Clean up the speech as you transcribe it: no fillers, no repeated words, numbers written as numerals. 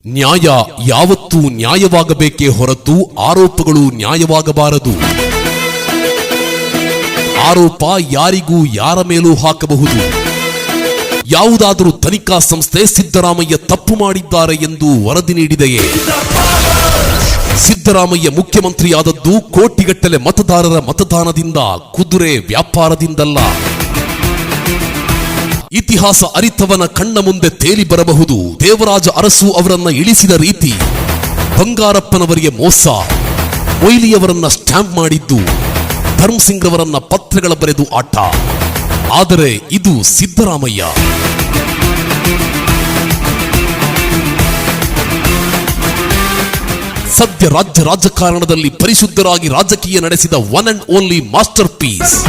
ನ್ಯಾಯ ಯಾವತ್ತೂ ನ್ಯಾಯವಾಗಬೇಕೇ ಹೊರತು ಆರೋಪಗಳು ನ್ಯಾಯವಾಗಬಾರದು. ಆರೋಪ ಯಾರಿಗೂ ಯಾರ ಮೇಲೂ ಹಾಕಬಹುದು. ಯಾವುದಾದರೂ ತನಿಖಾ ಸಂಸ್ಥೆ ಸಿದ್ದರಾಮಯ್ಯ ತಪ್ಪು ಮಾಡಿದ್ದಾರೆ ಎಂದು ವರದಿ ನೀಡಿದೆಯೇ? ಸಿದ್ದರಾಮಯ್ಯ ಮುಖ್ಯಮಂತ್ರಿಯಾದದ್ದು ಕೋಟಿಗಟ್ಟಲೆ ಮತದಾರರ ಮತದಾನದಿಂದ, ಕುದುರೆ ವ್ಯಾಪಾರದಿಂದಲ್ಲ. ಇತಿಹಾಸ ಅರಿತವನ ಕಣ್ಣ ಮುಂದೆ ತೇಲಿ ಬರಬಹುದು. ದೇವರಾಜ ಅರಸು ಅವರನ್ನ ಇಳಿಸಿದ ರೀತಿ, ಬಂಗಾರಪ್ಪನವರಿಗೆ ಮೋಸ, ಮೊಯ್ಲಿಯವರನ್ನ ಸ್ಟ್ಯಾಂಪ್ ಮಾಡಿದ್ದು, ಧರ್ಮಸಿಂಗ್ ರವರನ್ನ ಪತ್ರಗಳ ಬರೆದು ಆಟ. ಆದರೆ ಇದು ಸಿದ್ದರಾಮಯ್ಯ. ಸದ್ಯ ರಾಜ್ಯ ರಾಜಕಾರಣದಲ್ಲಿ ಪರಿಶುದ್ಧರಾಗಿ ರಾಜಕೀಯ ನಡೆಸಿದ one and only master piece